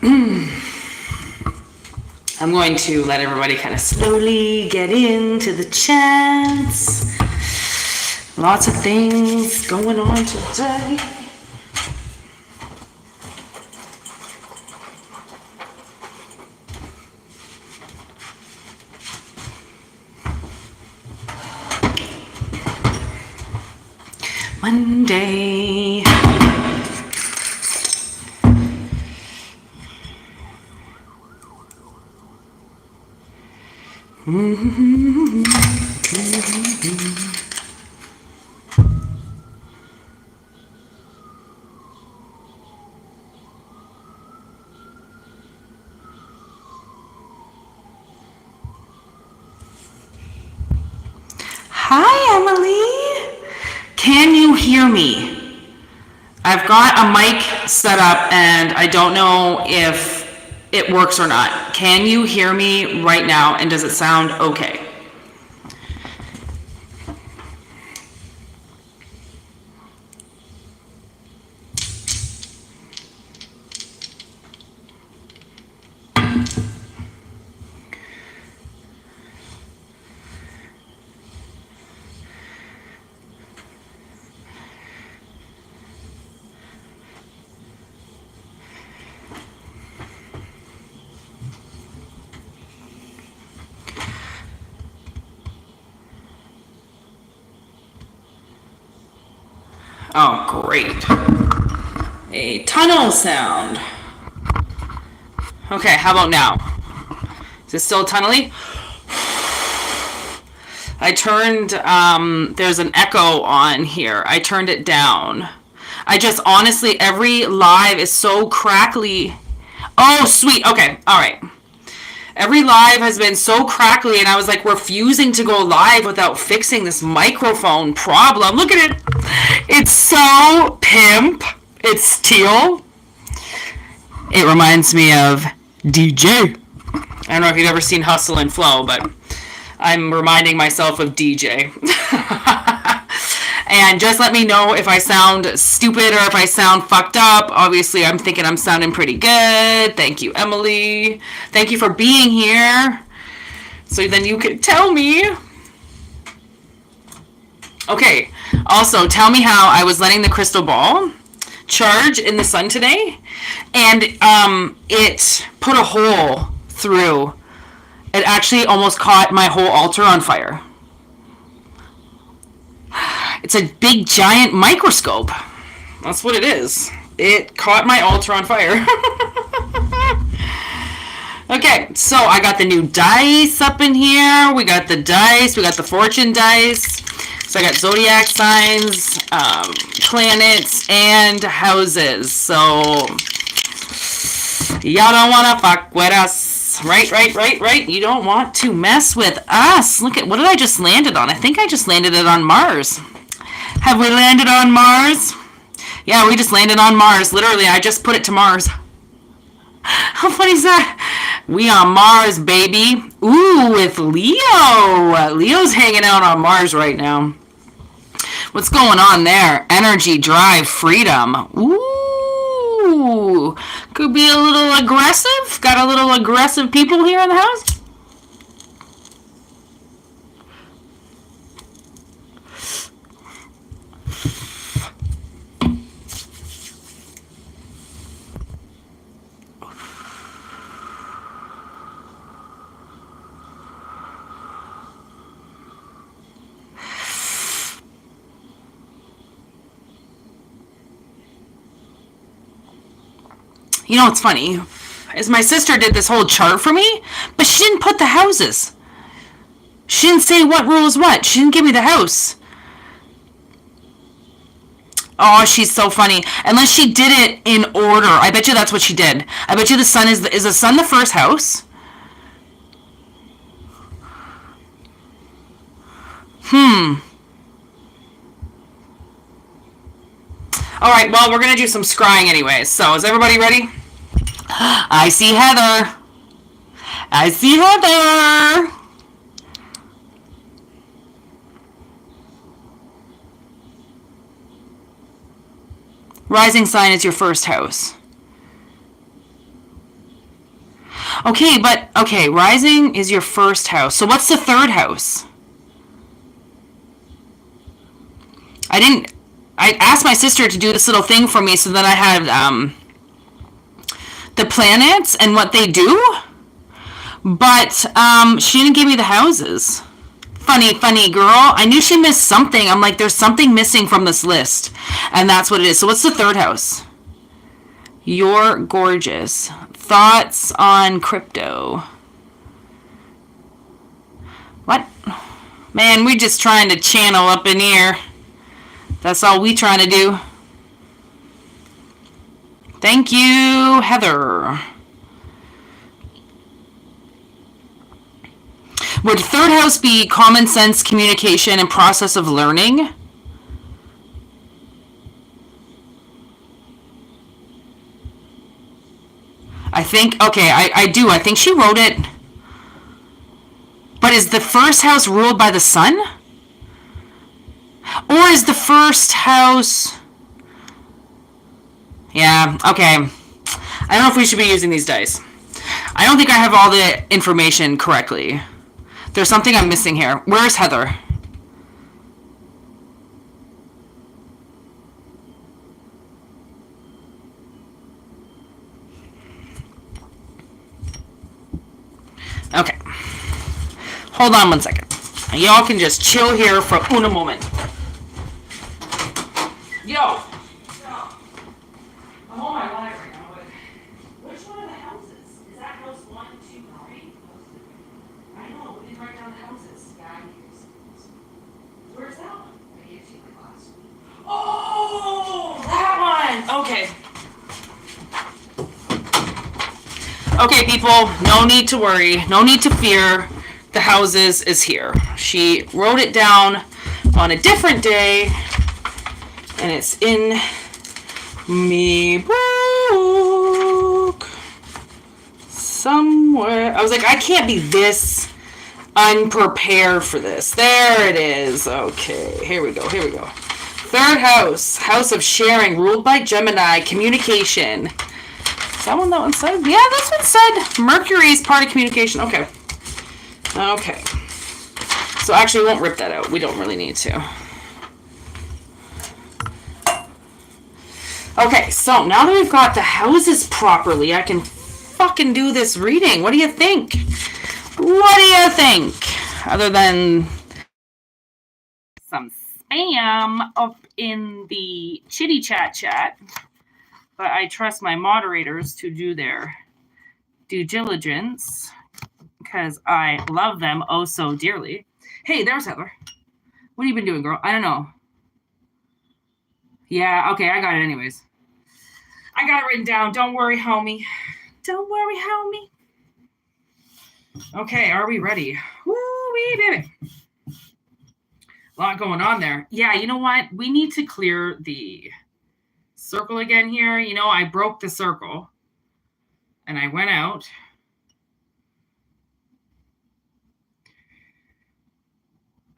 I'm going to let everybody kind of slowly get into the chats. Lots of things going on today. Monday. Hi, Emily. Can you hear me? I've got a mic set up and I don't know if it works or not. Can you hear me right now and does it sound okay? Oh, great. A tunnel sound. Okay, how about now? Is it still tunnely? I turned, there's an echo on here. I turned it down. I just, honestly, every live is so crackly. Oh, sweet. Okay, all right. Every live has been so crackly, and I was like refusing to go live without fixing this microphone problem. Look at it. It's so pimp. It's teal. It reminds me of DJ. I don't know if you've ever seen Hustle and Flow, but I'm reminding myself of DJ. And just let me know if I sound stupid or if I sound fucked up. Obviously, I'm thinking I'm sounding pretty good. Thank you, Emily. Thank you for being here. So then you can tell me. Okay. Also, tell me how I was letting the crystal ball charge in the sun today, and it put a hole through. It actually almost caught my whole altar on fire. It's a big, giant microscope. That's what it is. It caught my altar on fire. Okay, so I got the new dice up in here. We got the dice. We got the fortune dice. So I got zodiac signs, planets, and houses. So y'all don't want to fuck with us. Right. You don't want to mess with us. Look at, what did I just landed on? I think I just landed it on Mars. Have we landed on Mars? Yeah, we just landed on Mars. Literally, I just put it to Mars. How funny is that? We on Mars, baby. Ooh, with Leo. Leo's hanging out on Mars right now. What's going on there? Energy, drive, freedom. Ooh. Could be a little aggressive. Got a little aggressive people here in the house. You know what's funny is my sister did this whole chart for me, but she didn't put the houses. She didn't say what rules what. She didn't give me the house. Oh, she's so funny. Unless she did it in order. I bet you that's what she did. I bet you the sun is the sun the first house? All right, well, we're going to do some scrying anyways. So, is everybody ready? I see Heather. I see Heather. Rising sign is your first house. Okay, but okay, rising is your first house. So what's the third house? I didn't. I asked my sister to do this little thing for me so that I had the planets and what they do, but she didn't give me the houses. Funny, funny girl. I knew she missed something. I'm like, there's something missing from this list, and that's what it is. So what's the third house? You're gorgeous. Thoughts on crypto? What? Man, we're just trying to channel up in here. That's all we trying to do. Thank you, Heather. Would third house be common sense, communication, and process of learning? I think, okay, I do. I think she wrote it. But is the first house ruled by the sun? Or is the first house... Yeah, okay. I don't know if we should be using these dice. I don't think I have all the information correctly. There's something I'm missing here. Where's Heather? Okay. Hold on one second. Y'all can just chill here for una moment. Yo! I'm on my live right now, but which one of the houses? Is that house 1, 2, 3? I know, we didn't write down the houses. Yeah, where's that one? I gave it to you like last week. Oh! That one! Okay. Okay, people, no need to worry. No need to fear. The houses is here. She wrote it down on a different day, and it's in me book somewhere. I was like, I can't be this unprepared for this. There it is. Okay, here we go. Here we go. Third house, house of sharing, ruled by Gemini, communication. Is that one said? Yeah, this one said Mercury is part of communication. Okay. Okay. So actually, we won't rip that out. We don't really need to. Okay, so now that we've got the houses properly, I can fucking do this reading. What do you think? What do you think? Other than some spam up in the chitty chat. But I trust my moderators to do their due diligence because I love them oh so dearly. Hey, there's Heather. What have you been doing, girl? I don't know. Yeah, okay, I got it anyways. I got it written down. Don't worry, homie. Don't worry, homie. Okay, are we ready? Woo-wee, baby. A lot going on there. Yeah, you know what? We need to clear the circle again here. You know, I broke the circle and I went out.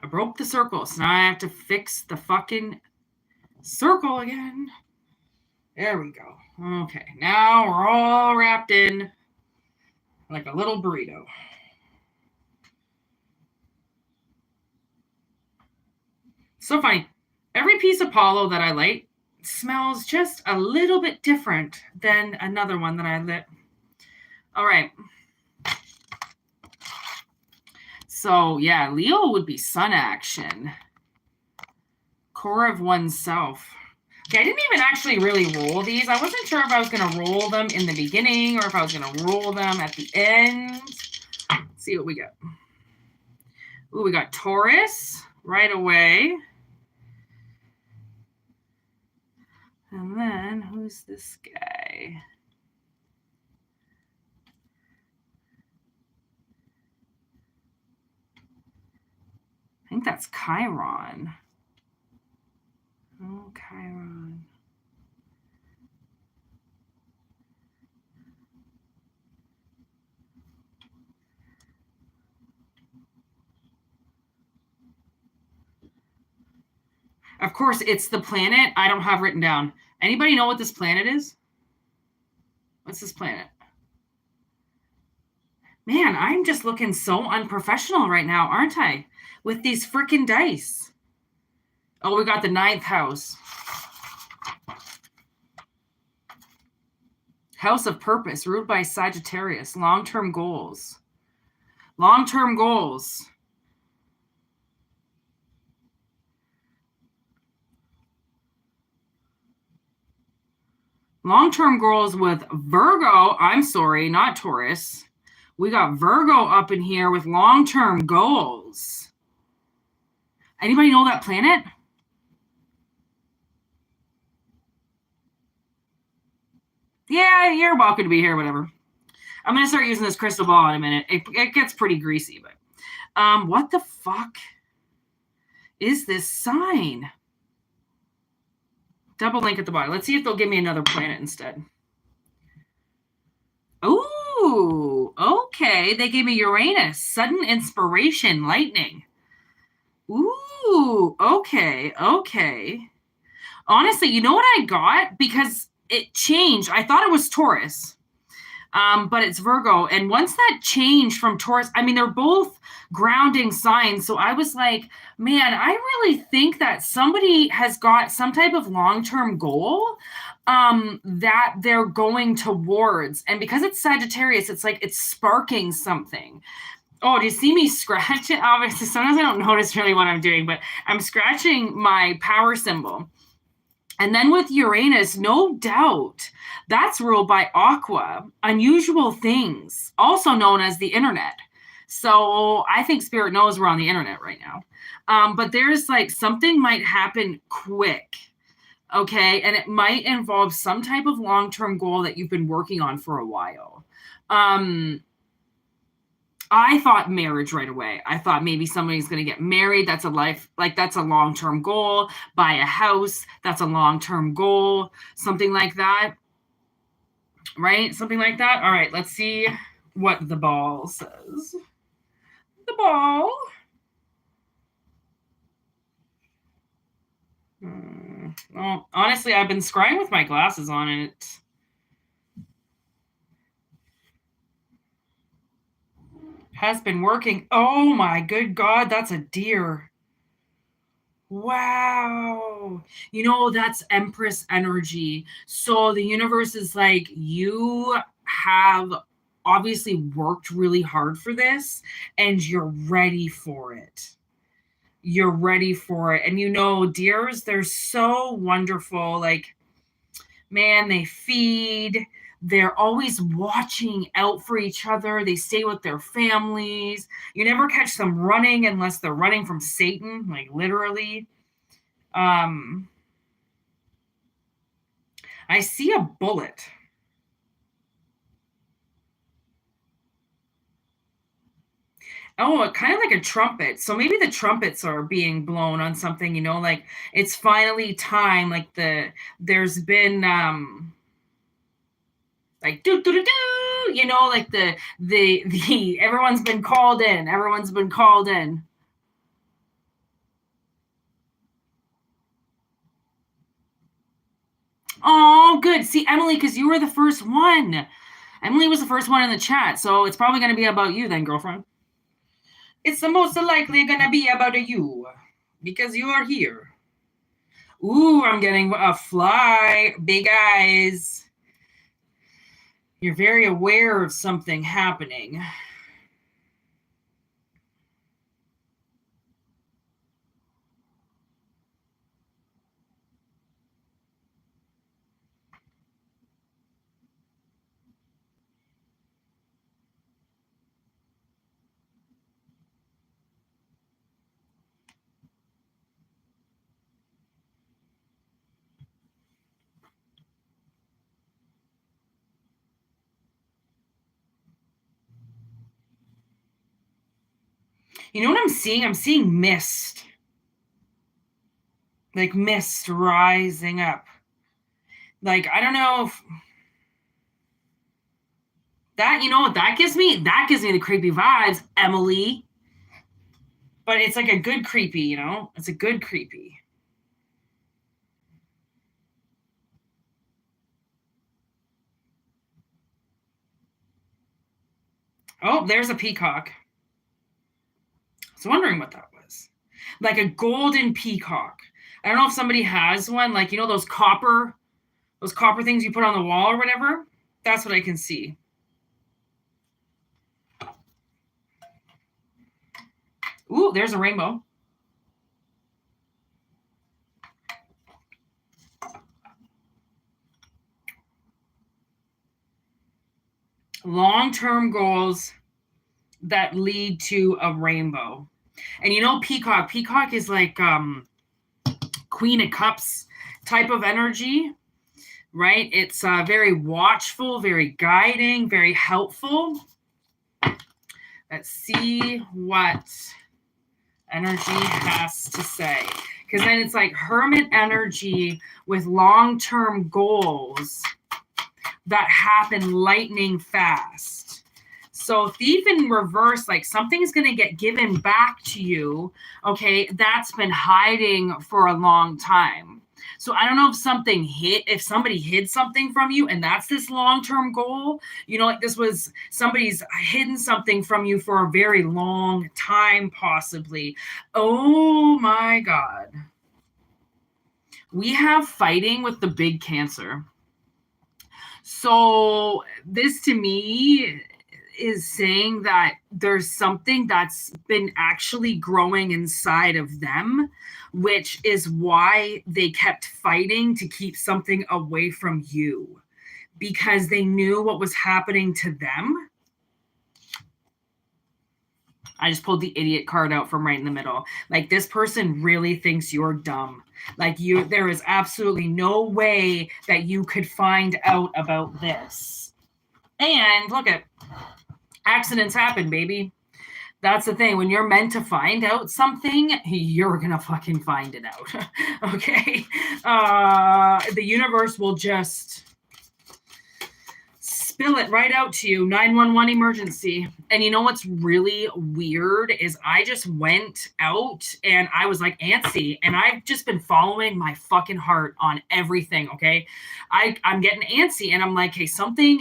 I broke the circle, so now I have to fix the fucking circle again. There we go. Okay, now we're all wrapped in like a little burrito. So funny. Every piece of Palo that I light smells just a little bit different than another one that I lit. All right. So, yeah, Leo would be sun action. Core of oneself. Okay, I didn't even actually really roll these. I wasn't sure if I was going to roll them in the beginning or if I was going to roll them at the end. Let's see what we got. Ooh, we got Taurus right away. And then, who's this guy? I think that's Chiron. Oh, Chiron. Of course, it's the planet I don't have written down. Anybody know what this planet is? What's this planet? Man, I'm just looking so unprofessional right now, aren't I? With these freaking dice. Oh, we got the ninth house. House of Purpose, ruled by Sagittarius. Long-term goals. Long-term goals. Long-term goals with Virgo. I'm sorry, not Taurus. We got Virgo up in here with long-term goals. Anybody know that planet? Yeah, you're welcome to be here, whatever. I'm going to start using this crystal ball in a minute. It gets pretty greasy, but what the fuck is this sign? Double link at the bottom. Let's see if they'll give me another planet instead. Ooh, okay. They gave me Uranus, sudden inspiration, lightning. Ooh, okay, okay. Honestly, you know what I got? Because it changed. I thought it was Taurus, but it's Virgo. And once that changed from Taurus, I mean, they're both grounding signs. So I was like, man, I really think that somebody has got some type of long-term goal that they're going towards. And because it's Sagittarius, it's like it's sparking something. Oh, do you see me scratching? Obviously, sometimes I don't notice really what I'm doing, but I'm scratching my power symbol. And then with Uranus, no doubt, that's ruled by Aqua, unusual things, also known as the internet. So I think Spirit knows we're on the internet right now. But there's like something might happen quick. Okay. And it might involve some type of long term goal that you've been working on for a while. I thought marriage right away. I thought maybe somebody's going to get married. That's a life, like that's a long-term goal. Buy a house. That's a long-term goal. Something like that. Right? Something like that. All right. Let's see what the ball says. The ball. Well, honestly, I've been scrying with my glasses on and it has been working. Oh my good God. That's a deer. Wow. You know, that's Empress energy. So the universe is like, you have obviously worked really hard for this and you're ready for it. You're ready for it. And you know, deers, they're so wonderful. Like, man, they feed. They're always watching out for each other. They stay with their families. You never catch them running unless they're running from Satan, like literally. Um, I see a bullet. Oh, kind of like a trumpet. So maybe the trumpets are being blown on something, you know, like it's finally time. Like there's been like do do do do, you know, like the everyone's been called in. Everyone's been called in. Oh, good. See, Emily, because you were the first one. Emily was the first one in the chat, so it's probably going to be about you then, girlfriend. It's the most likely going to be about you because you are here. Ooh, I'm getting a fly. Big eyes. You're very aware of something happening. You know what I'm seeing? I'm seeing mist. Like mist rising up. Like, I don't know if that, you know what that gives me? That gives me the creepy vibes, Emily. But it's like a good creepy, you know? It's a good creepy. Oh, there's a peacock. I was wondering what that was. Like a golden peacock. I don't know if somebody has one, like, you know, those copper things you put on the wall or whatever. That's what I can see. Ooh, there's a rainbow. Long-term goals that lead to a rainbow. And you know, peacock is like Queen of Cups type of energy, right? It's very watchful, very guiding, very helpful. Let's see what energy has to say. Because then it's like hermit energy with long-term goals that happen lightning fast. So thief in reverse, like something's going to get given back to you, okay, that's been hiding for a long time. So I don't know if somebody hid something from you and that's this long-term goal. You know, like this was somebody's hidden something from you for a very long time, possibly. Oh my God. We have fighting with the big Cancer. So this to me is saying that there's something that's been actually growing inside of them, which is why they kept fighting to keep something away from you, because they knew what was happening to them. I just pulled the idiot card out from right in the middle. Like, this person really thinks you're dumb. Like, there is absolutely no way that you could find out about this. And look at accidents happen, baby. That's the thing. When you're meant to find out something, you're going to fucking find it out. Okay? The universe will just spill it right out to you. 911 emergency. And you know what's really weird is I just went out and I was like antsy, and I've just been following my fucking heart on everything. Okay. I'm getting antsy and I'm like, hey,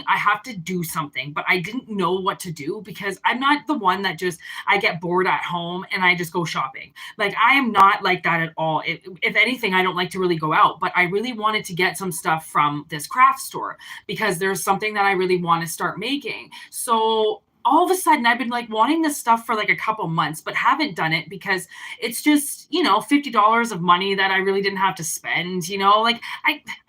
I have to do something, but I didn't know what to do because I'm not the one that I get bored at home and I just go shopping. Like, I am not like that at all. If anything, I don't like to really go out, but I really wanted to get some stuff from this craft store because there's something that I really want to start making. So all of a sudden I've been like wanting this stuff for like a couple months, but haven't done it because it's just, $50 of money that I really didn't have to spend, like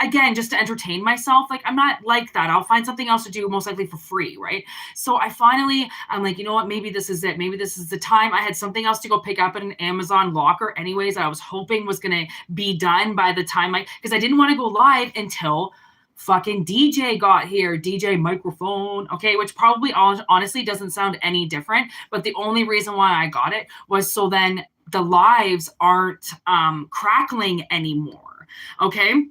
again, just to entertain myself. Like, I'm not like that. I'll find something else to do, most likely for free. Right. So I'm like, you know what, maybe this is it. Maybe this is the time. I had something else to go pick up at an Amazon locker anyways, that I was hoping was going to be done by the time because I didn't want to go live until fucking DJ got here, DJ microphone, okay, which probably honestly doesn't sound any different, but the only reason why I got it was so then the lives aren't crackling anymore, okay?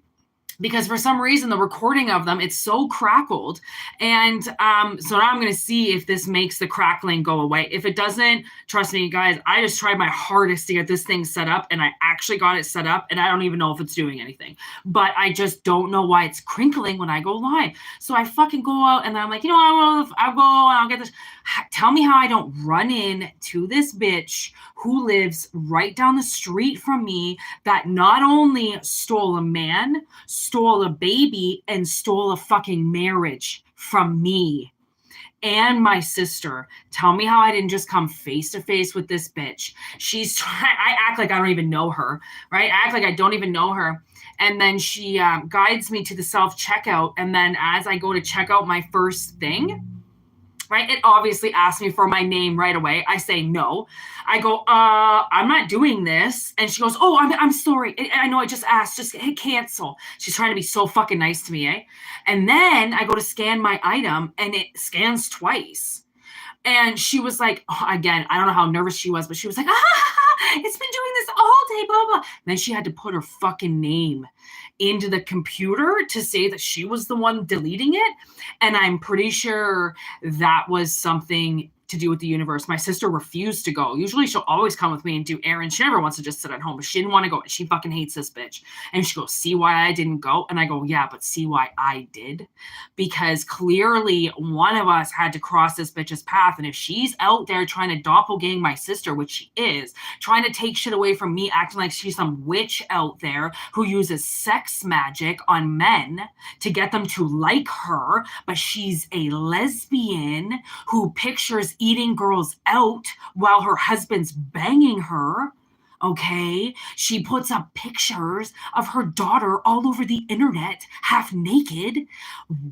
Because for some reason the recording of them, it's so crackled, and so now I'm going to see if this makes the crackling go away. If it doesn't, trust me guys, I just tried my hardest to get this thing set up, and I actually got it set up, and I don't even know if it's doing anything, but I just don't know why it's crinkling when I go live. So I fucking go out and I'm like, I'll go and I'll get this. Tell me how I don't run in to this bitch who lives right down the street from me that not only stole a man, stole a baby, and stole a fucking marriage from me and my sister. Tell me how I didn't just come face to face with this bitch. I act like I don't even know her, right? I act like I don't even know her. And then she guides me to the self-checkout. And then as I go to check out my first thing, right, it obviously asks me for my name right away. I say no. I go, I'm not doing this. And she goes, oh, I'm sorry. I know I just asked. Just hit cancel. She's trying to be so fucking nice to me, eh? And then I go to scan my item, and it scans twice. And she was like, again, I don't know how nervous she was, but she was like, it's been doing this all day, blah, blah. And then she had to put her fucking name into the computer to say that she was the one deleting it. And I'm pretty sure that was something to do with the universe. My sister refused to go. Usually she'll always come with me and do errands. She never wants to just sit at home, but she didn't want to go. She fucking hates this bitch. And she goes, see why I didn't go? And I go, yeah, but see why I did? Because clearly one of us had to cross this bitch's path. And if she's out there trying to doppelgang my sister, which she is, trying to take shit away from me, acting like she's some witch out there who uses sex magic on men to get them to like her, but she's a lesbian who pictures eating girls out while her husband's banging her. Okay, she puts up pictures of her daughter all over the internet, half naked.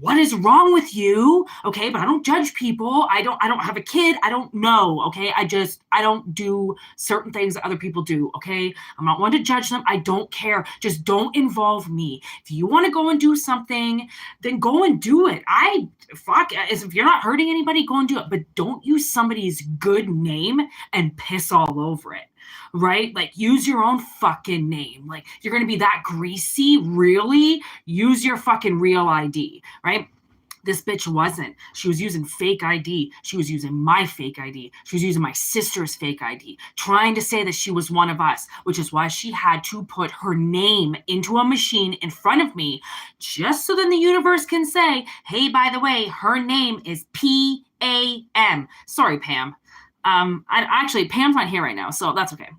What is wrong with you? Okay, but I don't judge people. I don't have a kid. I don't know. Okay, I don't do certain things that other people do. Okay, I'm not one to judge them. I don't care. Just don't involve me. If you want to go and do something, then go and do it. If you're not hurting anybody, go and do it. But don't use somebody's good name and piss all over it. Right? Like, use your own fucking name. Like, you're going to be that greasy? Really? Use your fucking real ID, right? This bitch wasn't. She was using fake ID. She was using my fake ID. She was using my sister's fake ID, trying to say that she was one of us, which is why she had to put her name into a machine in front of me, just so then the universe can say, hey, by the way, her name is P-A-M. Sorry, Pam. Actually, Pam's not here right now, so that's okay.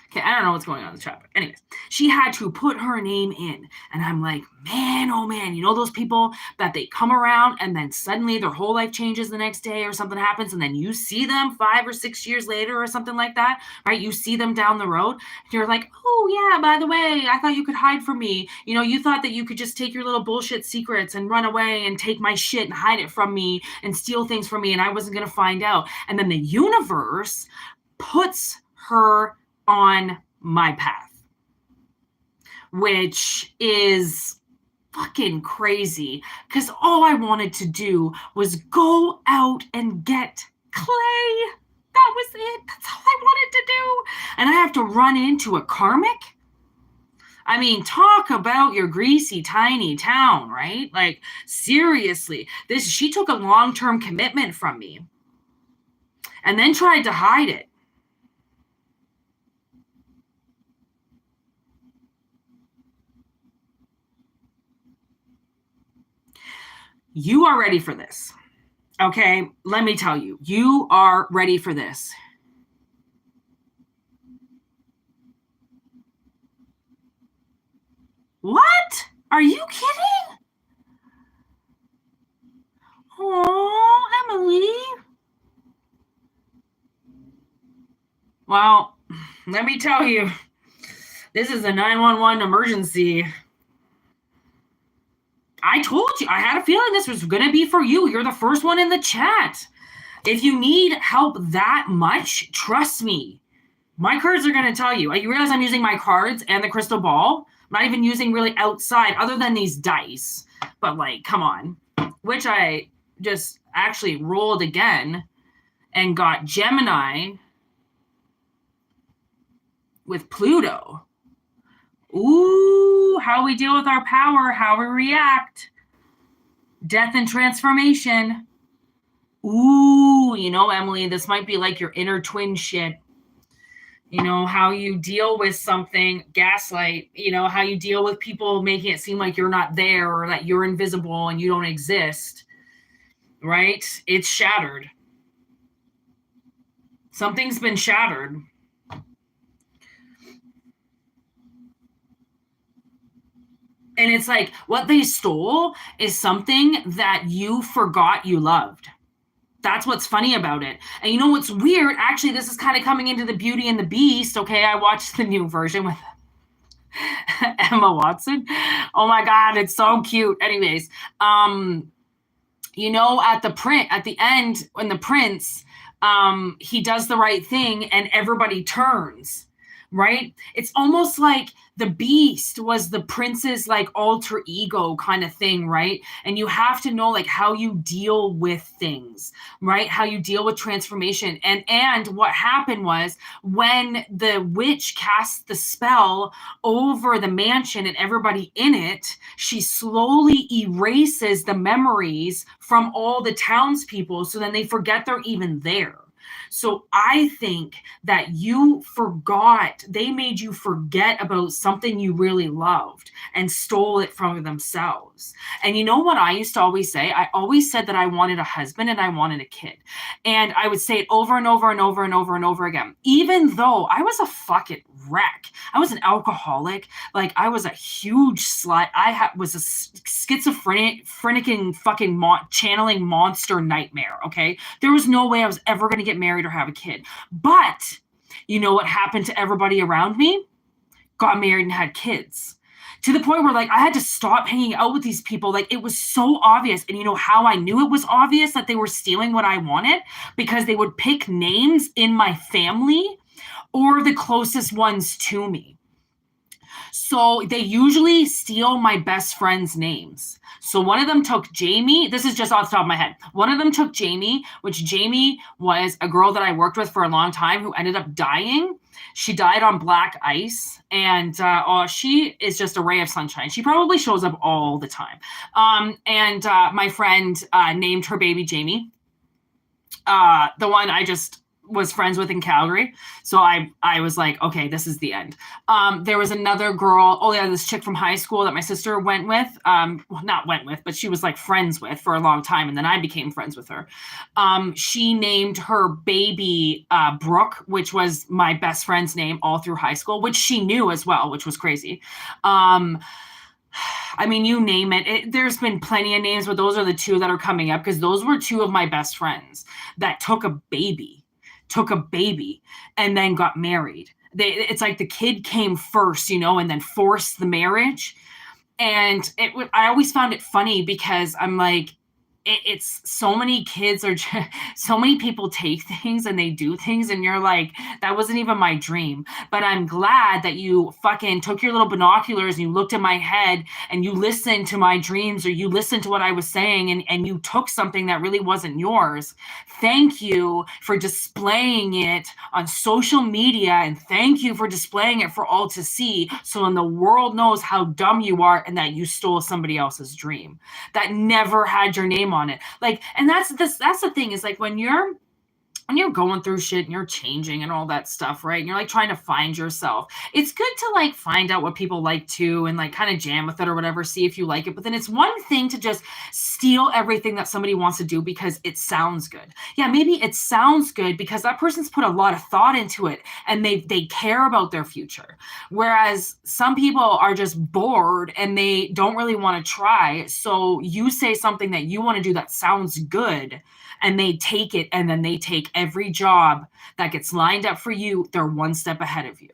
Okay, I don't know what's going on in the chat, but anyways, she had to put her name in. And I'm like, man, oh man, you know those people that they come around and then suddenly their whole life changes the next day or something happens and then you see them 5 or 6 years later or something like that, right? You see them down the road and you're like, oh yeah, by the way, I thought you could hide from me. You know, you thought that you could just take your little bullshit secrets and run away and take my shit and hide it from me and steal things from me and I wasn't going to find out. And then the universe puts her on my path, which is fucking crazy because all I wanted to do was go out and get clay. That was it. That's all I wanted to do. And I have to run into a karmic? I mean, talk about your greasy, tiny town, right? Like, seriously, she took a long-term commitment from me and then tried to hide it. You are ready for this. Okay, let me tell you, you are ready for this. What? Are you kidding? Oh, Emily. Well, let me tell you, this is a 911 emergency. I told you, I had a feeling this was going to be for you. You're the first one in the chat. If you need help that much, trust me. My cards are going to tell you. You realize I'm using my cards and the crystal ball? I'm not even using really outside other than these dice. But like, come on. Which I just actually rolled again and got Gemini with Pluto. Ooh, how we deal with our power, how we react. Death and transformation. Ooh, you know, Emily, this might be like your inner twin shit. You know, how you deal with something, gaslight, you know, how you deal with people making it seem like you're not there or that you're invisible and you don't exist, right? It's shattered. Something's been shattered. And it's like what they stole is something that you forgot you loved. That's what's funny about it. And you know what's weird? Actually, this is kind of coming into the Beauty and the Beast. Okay, I watched the new version with Emma Watson. Oh my God, it's so cute. Anyways, you know, at the end, when the prince, he does the right thing and everybody turns. right? It's almost like the beast was the prince's like alter ego kind of thing, right? And you have to know like how you deal with things, right? How you deal with transformation. And what happened was when the witch cast the spell over the mansion and everybody in it, she slowly erases the memories from all the townspeople, so then they forget they're even there. So I think that they made you forget about something you really loved and stole it from themselves. And you know what I used to always say? I always said that I wanted a husband and I wanted a kid. And I would say it over and over and over and over and over again, even though I was a fucking wreck. I was an alcoholic. Like, I was a huge slut. Was a schizophrenic and fucking channeling monster nightmare. Okay. There was no way I was ever going to get married or have a kid. But you know what happened to everybody around me? Got married and had kids. To the point where like I had to stop hanging out with these people. Like, it was so obvious. And you know how I knew it was obvious that they were stealing what I wanted? Because they would pick names in my family or the closest ones to me. So they usually steal my best friend's names. So one of them took Jamie. This is just off the top of my head. One of them took Jamie, which Jamie was a girl that I worked with for a long time who ended up dying. She died on black ice, and she is just a ray of sunshine. She probably shows up all the time. My friend named her baby Jamie. The one I just was friends with in Calgary. So I was like, okay, this is the end. There was another girl, this chick from high school that my sister went with. Not went with, but she was like friends with for a long time. And then I became friends with her. She named her baby Brooke, which was my best friend's name all through high school, which she knew as well, which was crazy. I mean, you name it. There's been plenty of names, but those are the two that are coming up because those were two of my best friends that took a baby and then got married. It's like the kid came first, and then forced the marriage. And I always found it funny because I'm like, it's so many kids so many people take things and they do things and you're like, that wasn't even my dream. But I'm glad that you fucking took your little binoculars and you looked at my head and you listened to my dreams, or you listened to what I was saying, and you took something that really wasn't yours. Thank you for displaying it on social media, and thank you for displaying it for all to see, so when the world knows how dumb you are and that you stole somebody else's dream that never had your name on it. Like, and that's the thing, is like when you're going through shit and you're changing and all that stuff, right? And you're like trying to find yourself. It's good to like find out what people like too and like kind of jam with it or whatever, see if you like it. But then it's one thing to just steal everything that somebody wants to do because it sounds good. Yeah, maybe it sounds good because that person's put a lot of thought into it and they care about their future. Whereas some people are just bored and they don't really want to try. So you say something that you want to do that sounds good, and they take it, and then they take every job that gets lined up for you. They're one step ahead of you.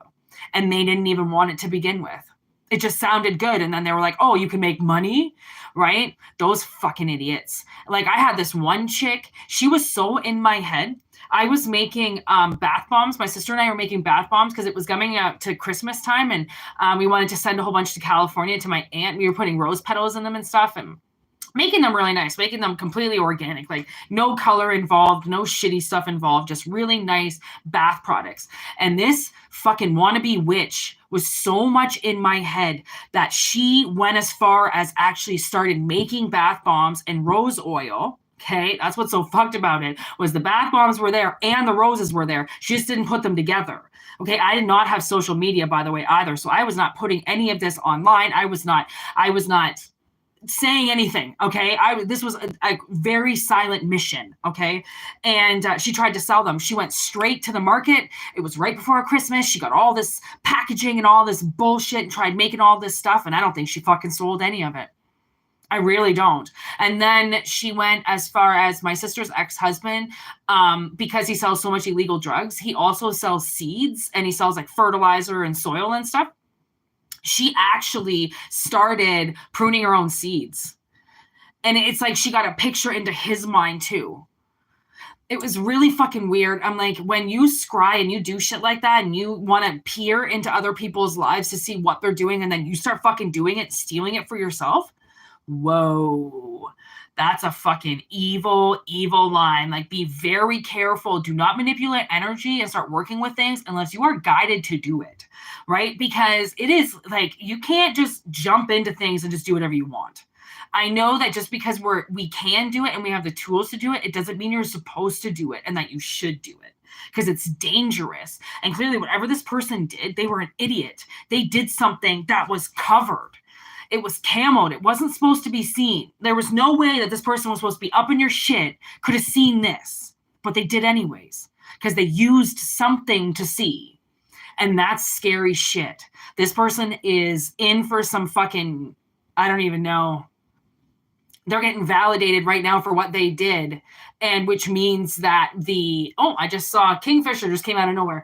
And they didn't even want it to begin with. It just sounded good. And then they were like, oh, you can make money, right? Those fucking idiots. Like, I had this one chick. She was so in my head. I was making bath bombs. My sister and I were making bath bombs because it was coming up to Christmas time. And we wanted to send a whole bunch to California to my aunt. We were putting rose petals in them and stuff. And making them really nice, making them completely organic, like no color involved, no shitty stuff involved, just really nice bath products. And this fucking wannabe witch was so much in my head that she went as far as actually started making bath bombs and rose oil. Okay, that's what's so fucked about it, was the bath bombs were there and the roses were there. She just didn't put them together. Okay, I did not have social media, by the way, either. So I was not putting any of this online. I was not saying anything. Okay, this was a very silent mission. Okay, and she tried to sell them. She went straight to the market. It was right before Christmas. She got all this packaging and all this bullshit and tried making all this stuff, and I don't think she fucking sold any of it. I really don't. And then she went as far as my sister's ex-husband, because he sells so much illegal drugs. He also sells seeds, and he sells like fertilizer and soil and stuff. She actually started pruning her own seeds. And it's like she got a picture into his mind too. It was really fucking weird. I'm like, when you scry and you do shit like that and you want to peer into other people's lives to see what they're doing and then you start fucking doing it, stealing it for yourself. Whoa. That's a fucking evil, evil line. Like, be very careful. Do not manipulate energy and start working with things unless you are guided to do it, right? Because it is like, you can't just jump into things and just do whatever you want. I know that just because we can do it and we have the tools to do it, it doesn't mean you're supposed to do it and that you should do it because it's dangerous. And clearly, whatever this person did, they were an idiot. They did something that was covered. It was camoed. It wasn't supposed to be seen. There was no way that this person was supposed to be up in your shit, could have seen this, but they did anyways because they used something to see. And that's scary shit. This person is in for some fucking, I don't even know. They're getting validated right now for what they did, and which means that I just saw Kingfisher just came out of nowhere.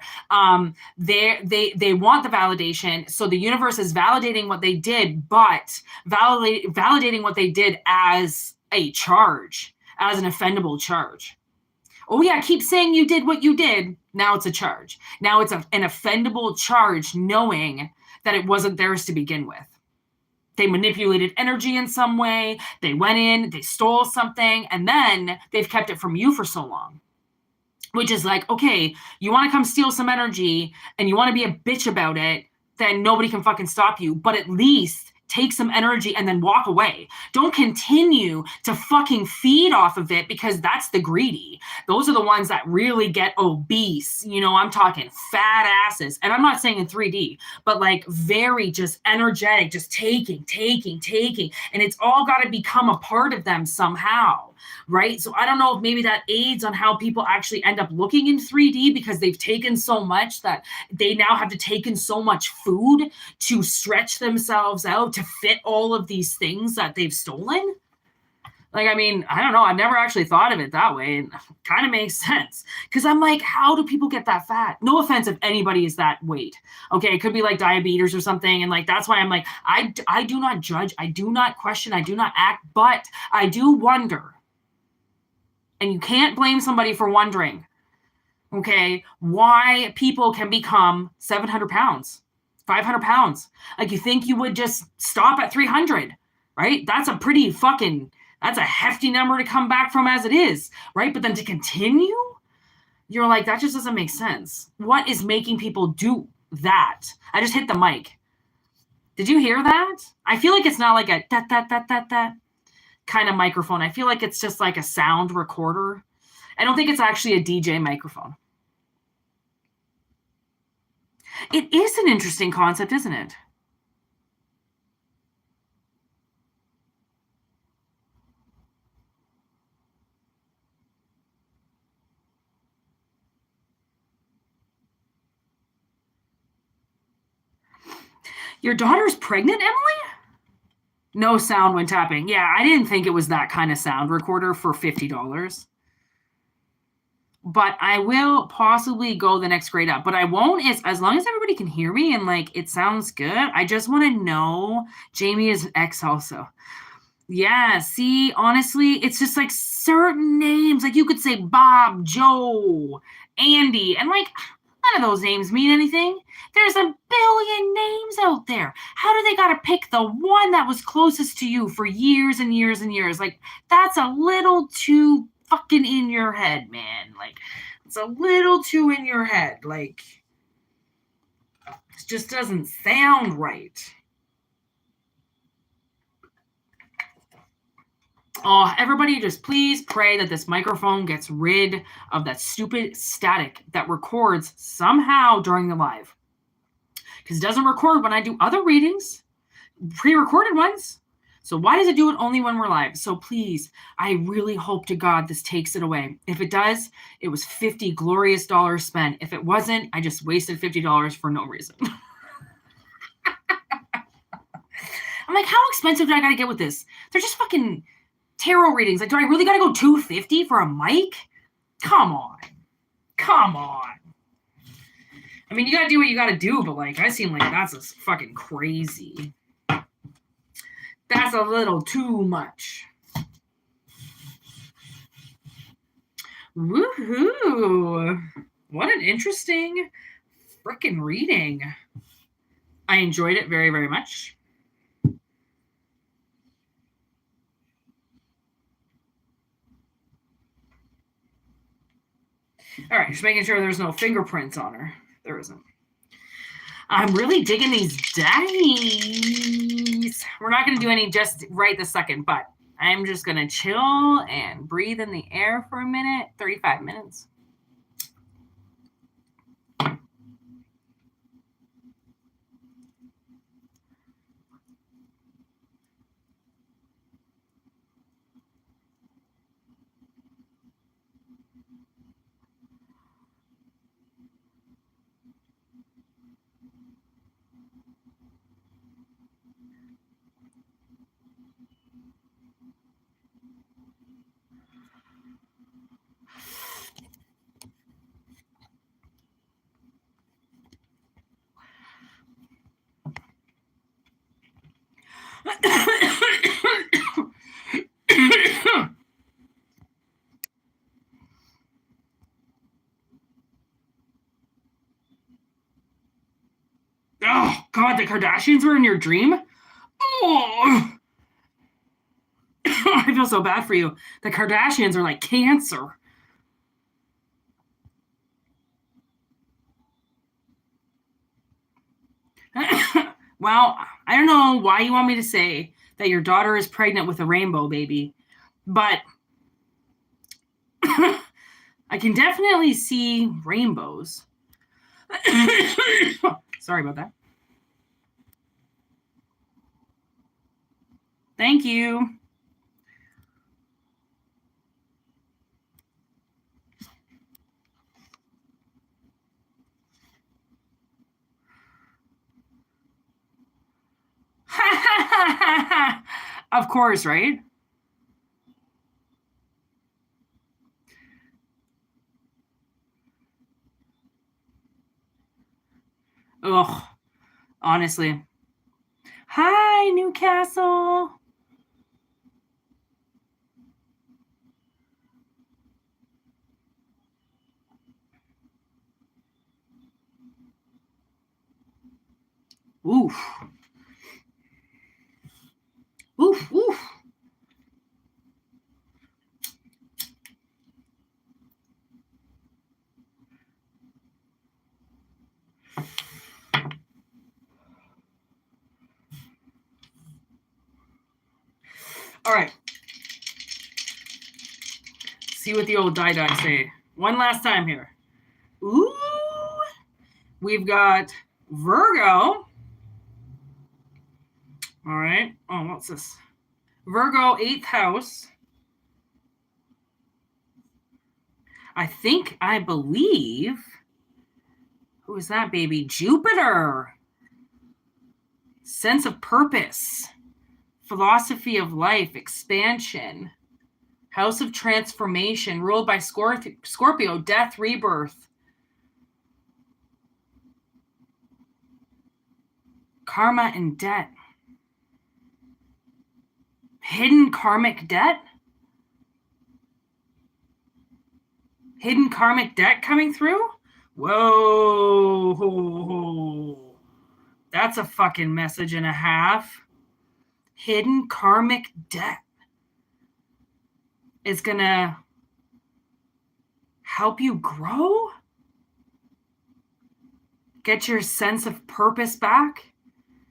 They want the validation, so the universe is validating what they did, but validating what they did as a charge, as an offendable charge. Oh yeah, keep saying you did what you did. Now it's a charge. Now it's an offendable charge, knowing that it wasn't theirs to begin with. They manipulated energy in some way. They went in, they stole something, and then they've kept it from you for so long. Which is like, okay, you want to come steal some energy and you want to be a bitch about it, then nobody can fucking stop you. But at least take some energy and then walk away. Don't continue to fucking feed off of it, because that's the greedy. Those are the ones that really get obese. You know, I'm talking fat asses. And I'm not saying in 3D, but like very just energetic, just taking. And it's all got to become a part of them somehow. Right? So I don't know if maybe that aids on how people actually end up looking in 3D, because they've taken so much that they now have to take in so much food to stretch themselves out to fit all of these things that they've stolen. Like, I mean, I don't know. I've never actually thought of it that way. And kind of makes sense. Because I'm like, how do people get that fat? No offense if anybody is that weight. Okay, it could be like diabetes or something. And like, that's why I'm like, I do not judge. I do not question. I do not act. But I do wonder. And you can't blame somebody for wondering, okay, why people can become 700 pounds, 500 pounds. Like, you think you would just stop at 300, right? That's a pretty fucking, that's a hefty number to come back from as it is, right? But then to continue, you're like, that just doesn't make sense. What is making people do that? I just hit the mic. Did you hear that? I feel like it's not like a that kind of microphone. I feel like it's just like a sound recorder. I don't think it's actually a DJ microphone. It is an interesting concept, isn't it? Your daughter's pregnant, Emily? No sound when tapping. Yeah, I didn't think it was that kind of sound recorder for $50. But I will possibly go the next grade up. But I won't, as long as everybody can hear me and like it sounds good. I just want to know Jamie is X also. Yeah, see, honestly, it's just like certain names. Like, you could say Bob, Joe, Andy, and like none of those names mean anything. There's a billion names out there. How do they got to pick the one that was closest to you for years and years and years? Like, that's a little too fucking in your head, man. Like, it's a little too in your head. Like, it just doesn't sound right. Oh, everybody just please pray that this microphone gets rid of that stupid static that records somehow during the live. Because it doesn't record when I do other readings, pre-recorded ones. So why does it do it only when we're live? So please, I really hope to God this takes it away. If it does, it was $50 glorious spent. If it wasn't, I just wasted $50 for no reason. I'm like, how expensive do I got to get with this? They're just fucking tarot readings. Like, do I really got to go $250 for a mic? Come on. I mean, you got to do what you got to do, but like, I seem like that's a fucking crazy. That's a little too much. Woohoo! What an interesting freaking reading. I enjoyed it very, very much. All right, just making sure there's no fingerprints on her. There isn't. I'm really digging these dice. We're not going to do any just right this second, but I'm just going to chill and breathe in the air for a minute, 35 minutes. Oh, God, the Kardashians were in your dream? Oh, I feel so bad for you. The Kardashians are like cancer. Well, I don't know why you want me to say that your daughter is pregnant with a rainbow baby, but I can definitely see rainbows. Sorry about that. Thank you. Of course, right? Ugh, honestly. Hi, Newcastle. Oof. Oof, oof. All right. See what the old die say. One last time here. Ooh. We've got Virgo. All right. Oh, what's this? Virgo, 8th house. I believe. Who is that, baby? Jupiter. Sense of purpose. Philosophy of life. Expansion. House of transformation. Ruled by Scorpio. Death, rebirth. Karma and debt. Hidden karmic debt? Hidden karmic debt coming through? Whoa. That's a fucking message and a half. Hidden karmic debt is going to help you grow? Get your sense of purpose back?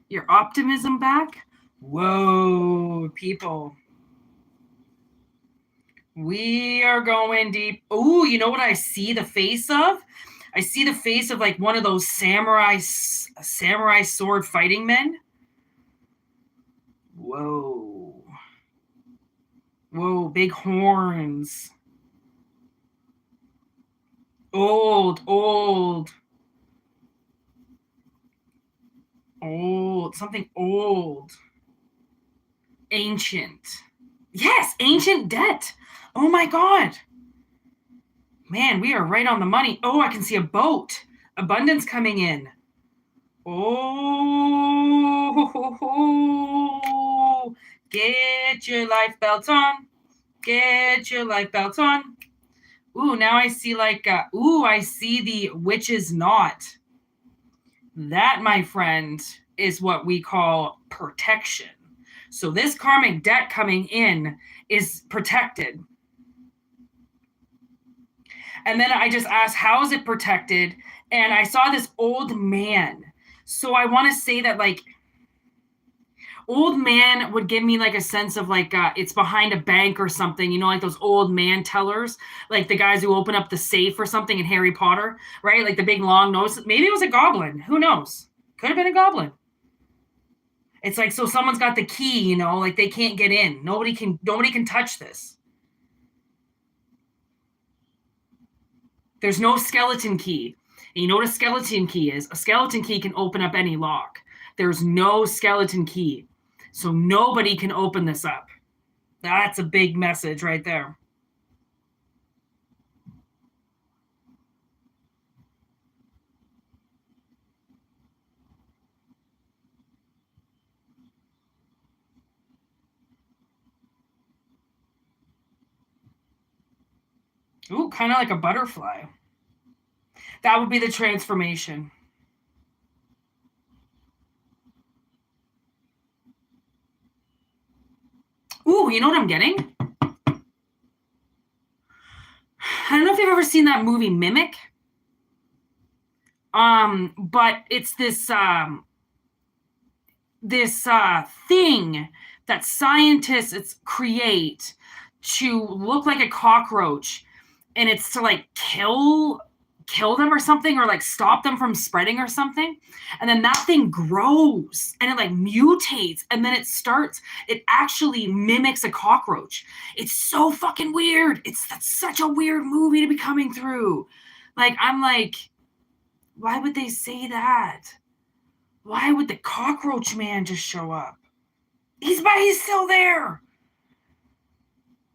Your optimism back? Whoa, people. We are going deep. Oh, you know what I see the face of? I see the face of like one of those samurai sword fighting men. Whoa. Whoa, big horns. Old. Something old. Ancient. Yes, ancient debt. Oh my God. Man, we are right on the money. Oh, I can see a boat. Abundance coming in. Oh, get your life belts on. Get your life belts on. Ooh, now I see like, I see the witch's knot. That, my friend, is what we call protection. So this karmic debt coming in is protected. And then I just asked, how is it protected? And I saw this old man. So I want to say that, like, old man would give me like a sense of like, it's behind a bank or something, you know, like those old man tellers, like the guys who open up the safe or something in Harry Potter, right? Like the big long nose. Maybe it was a goblin. Who knows? Could have been a goblin. It's like, so someone's got the key, you know, like they can't get in. Nobody can touch this. There's no skeleton key. And you know what a skeleton key is? A skeleton key can open up any lock. There's no skeleton key. So nobody can open this up. That's a big message right there. Ooh, kind of like a butterfly. That would be the transformation. Ooh, you know what I'm getting? I don't know if you've ever seen that movie Mimic. But it's this thing that scientists create to look like a cockroach, and it's to like kill them or something, or like stop them from spreading or something. And then that thing grows and it like mutates, and then it actually mimics a cockroach. It's so fucking weird. That's such a weird movie to be coming through. Like, I'm like, why would they say that? Why would the cockroach man just show up? He's still there.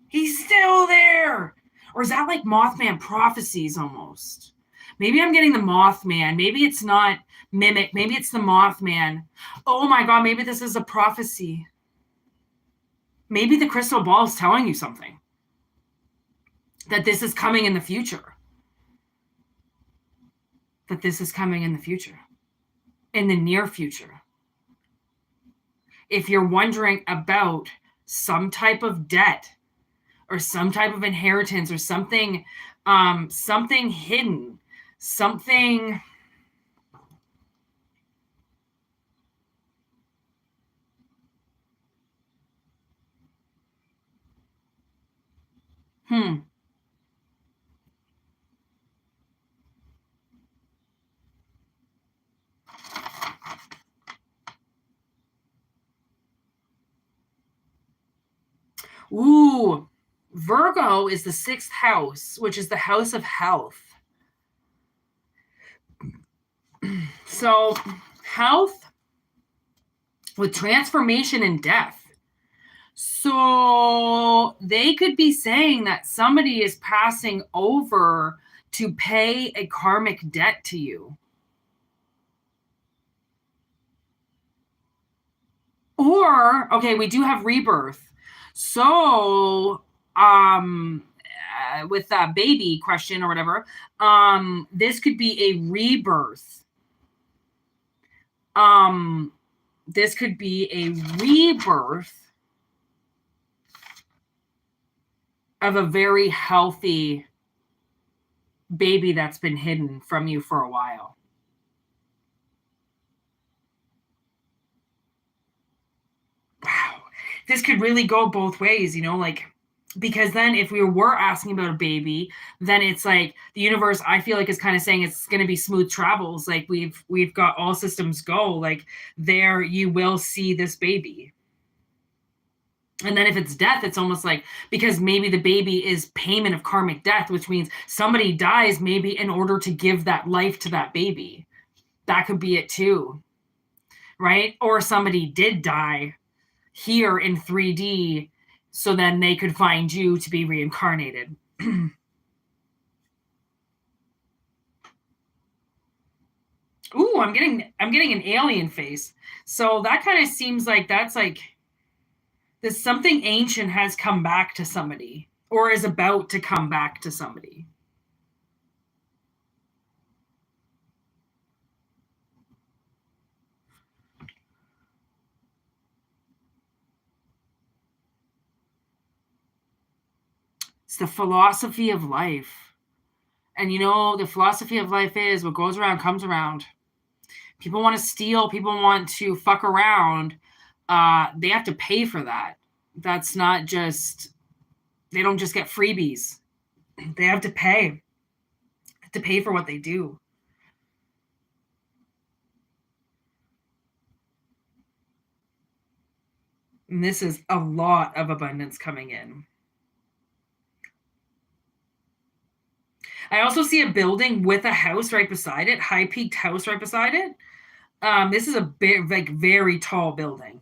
He's still there. Or is that like Mothman prophecies almost? Maybe I'm getting the Mothman. Maybe it's not Mimic. Maybe it's the Mothman. Oh my God, maybe this is a prophecy. Maybe the crystal ball is telling you something. That this is coming in the future. That this is coming in the future. In the near future. If you're wondering about some type of debt or some type of inheritance or something, something hidden, something. Ooh, Virgo is the sixth house, which is the house of health. So, health with transformation and death. So, they could be saying that somebody is passing over to pay a karmic debt to you. Or, okay, we do have rebirth. So, with that baby question or whatever, this could be a rebirth. This could be a rebirth of a very healthy baby that's been hidden from you for a while. Wow. This could really go both ways, you know, like, because then if we were asking about a baby, then it's like the universe, I feel like, is kind of saying it's going to be smooth travels. Like, we've got all systems go. Like, there you will see this baby. And then if it's death, it's almost like, because maybe the baby is payment of karmic death, which means somebody dies maybe in order to give that life to that baby. That could be it too, right? Or somebody did die here in 3D, so then they could find you to be reincarnated. Ooh, I'm getting an alien face. So that kind of seems like that's like this something ancient has come back to somebody, or is about to come back to somebody. It's the philosophy of life. And you know, the philosophy of life is what goes around comes around. People want to steal, people want to fuck around. They have to pay for that. That's not just, they don't just get freebies. They have to pay for what they do. And this is a lot of abundance coming in. I also see a building with a house right beside it, high peaked house right beside it. This is a big, like, very tall building.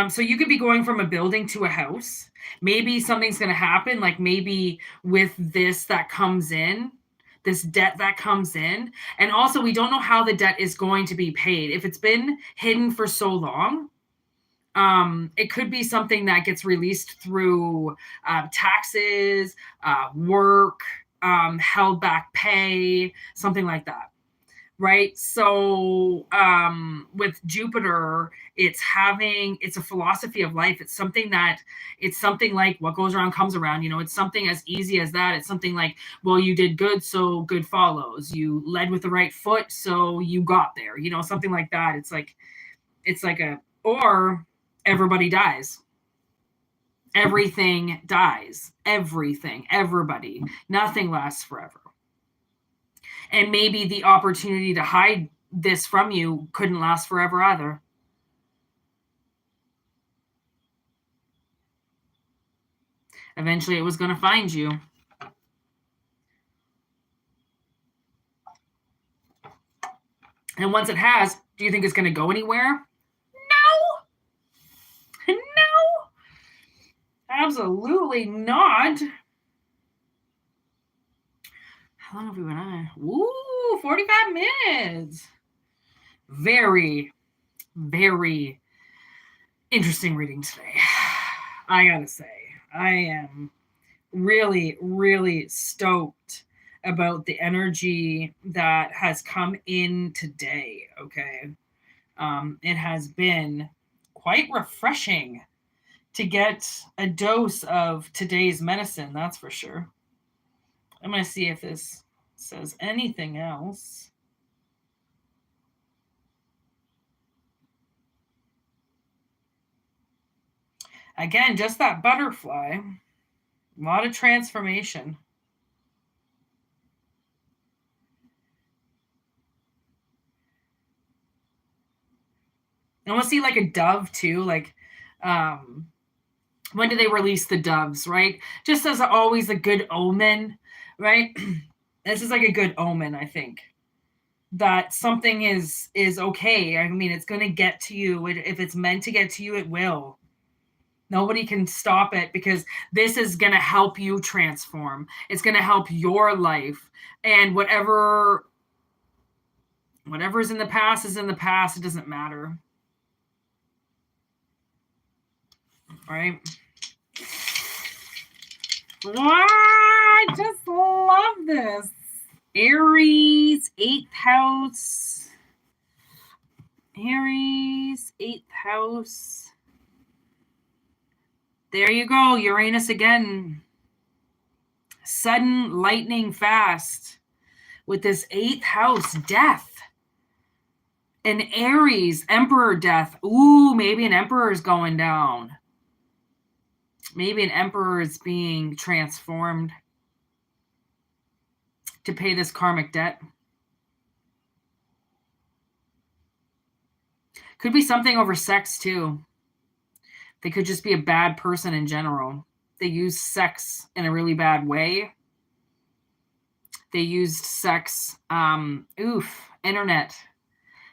So you could be going from a building to a house. Maybe something's going to happen, like maybe with this that comes in, this debt that comes in. And also, we don't know how the debt is going to be paid. If it's been hidden for so long, it could be something that gets released through taxes, work, held back pay, something like that. Right. So with Jupiter, it's a philosophy of life. It's something like what goes around comes around. You know, it's something as easy as that. It's something like, well, you did good, so good follows. You led with the right foot, so you got there. You know, something like that. It's like or everybody dies. Everything dies. Everything, everybody. Nothing lasts forever. And maybe the opportunity to hide this from you couldn't last forever either. Eventually it was going to find you. And once it has, do you think it's going to go anywhere? No. No. Absolutely not. How long have we been on? Ooh, 45 minutes. Very, very interesting reading today. I gotta say, I am really, really stoked about the energy that has come in today. Okay. It has been quite refreshing to get a dose of today's medicine, that's for sure. I'm going to see if this says anything else. Again, just that butterfly. A lot of transformation. I want to see like a dove too. Like, when do they release the doves, right? Just as always a good omen, right? This is like a good omen, I think. That something is okay. I mean, it's going to get to you. If it's meant to get to you, it will. Nobody can stop it, because this is going to help you transform. It's going to help your life. And whatever is in the past is in the past. It doesn't matter. Right? I just love this. Aries, 8th house. Aries, 8th house. There you go, Uranus again. Sudden, lightning fast. With this 8th house, death. An Aries, Emperor death. Ooh, maybe an Emperor is going down. Maybe an Emperor is being transformed to pay this karmic debt. Could be something over sex too. They could just be a bad person in general. They use sex in a really bad way. They used sex, internet.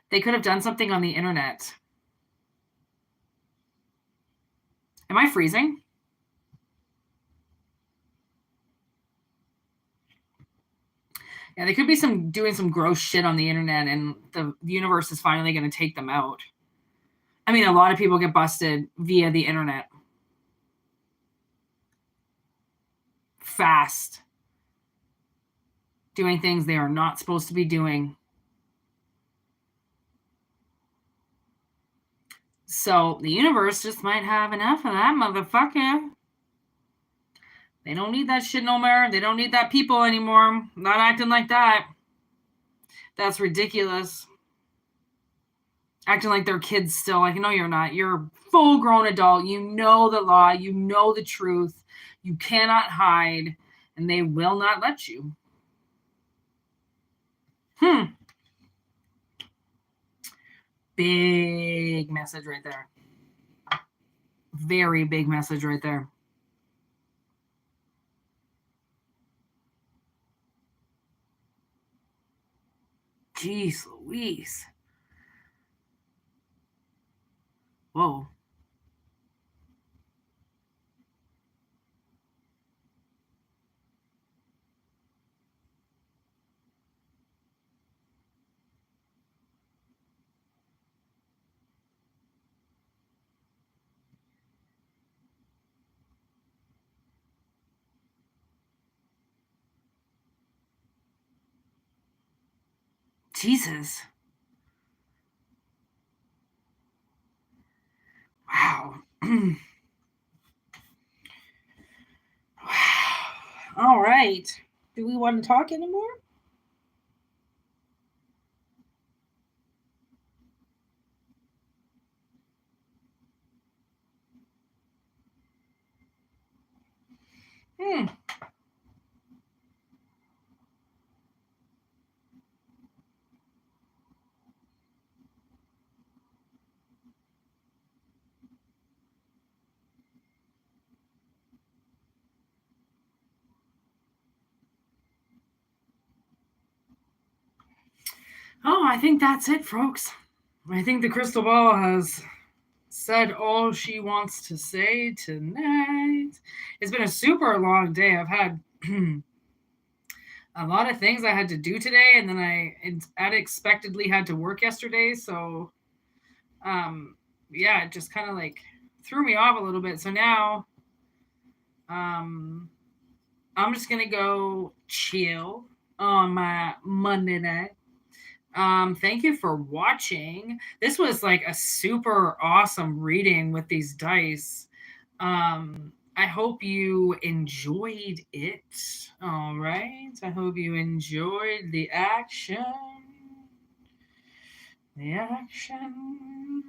They could have done something on the internet. Am I freezing? Yeah, they could be doing some gross shit on the internet, and the universe is finally going to take them out. I mean, a lot of people get busted via the internet. fast, doing things they are not supposed to be doing. So the universe just might have enough of that motherfucker. They don't need that shit no more. They don't need that people anymore. Not acting like that. That's ridiculous. Acting like they're kids still. Like, no, you're not. You're a full-grown adult. You know the law. You know the truth. You cannot hide. And they will not let you. Big message right there. Very big message right there. Jeez Louise. Whoa. Jesus. Wow. Wow. All right. Do we want to talk anymore? Oh, I think that's it, folks. I think the crystal ball has said all she wants to say tonight. It's been a super long day. I've had a lot of things I had to do today, and then I unexpectedly had to work yesterday. So, yeah, it just kind of like threw me off a little bit. So now, I'm just gonna go chill on my Monday night. Thank you for watching. This was like a super awesome reading with these dice. I hope you enjoyed it. All right. I hope you enjoyed the action. The action.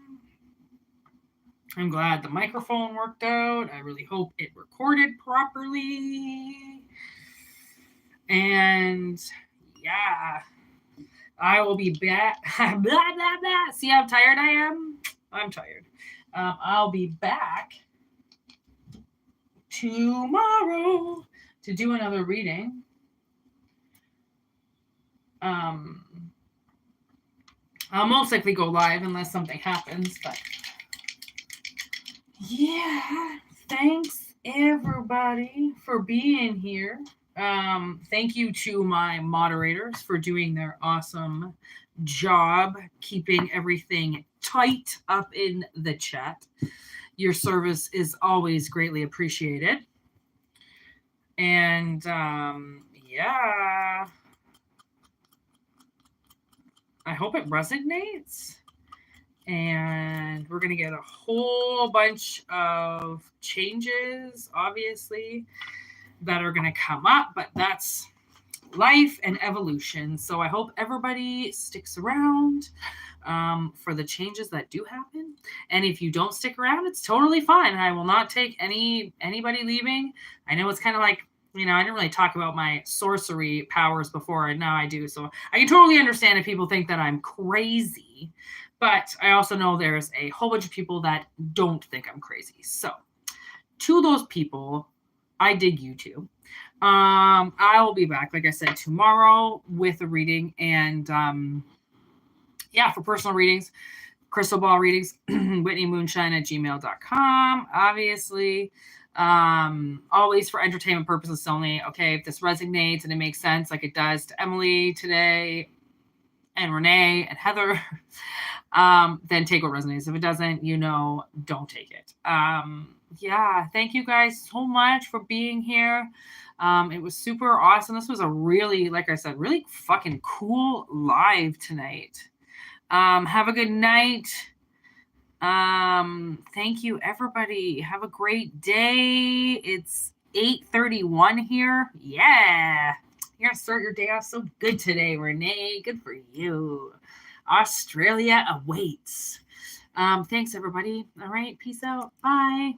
I'm glad the microphone worked out. I really hope it recorded properly. And yeah. I will be back. Blah, blah, blah. See how tired I am? I'm tired. I'll be back tomorrow to do another reading. I'll most likely go live unless something happens. But yeah, thanks everybody for being here. Thank you to my moderators for doing their awesome job keeping everything tight up in the chat. Your service is always greatly appreciated. And yeah, I hope it resonates. And we're going to get a whole bunch of changes, obviously, that are going to come up, but that's life and evolution. So I hope everybody sticks around for the changes that do happen. And if you don't stick around, it's totally fine. I will not take anybody leaving. I know it's kind of like, I didn't really talk about my sorcery powers before, and now I do. So I can totally understand if people think that I'm crazy. But I also know there's a whole bunch of people that don't think I'm crazy. So to those people, I dig you too. I will be back, like I said, tomorrow with a reading. And yeah, for personal readings, crystal ball readings, whitneymoonshine@gmail.com, obviously. Always for entertainment purposes only. Okay, if this resonates and it makes sense like it does to Emily today and Renee and Heather, then take what resonates. If it doesn't, don't take it. Yeah, thank you guys so much for being here. It was super awesome. This was a really, like I said, really fucking cool live tonight. Have a good night. Thank you, everybody. Have a great day. It's 8:31 here. Yeah. You're gonna start your day off so good today, Renee. Good for you. Australia awaits. Thanks, everybody. All right. Peace out. Bye.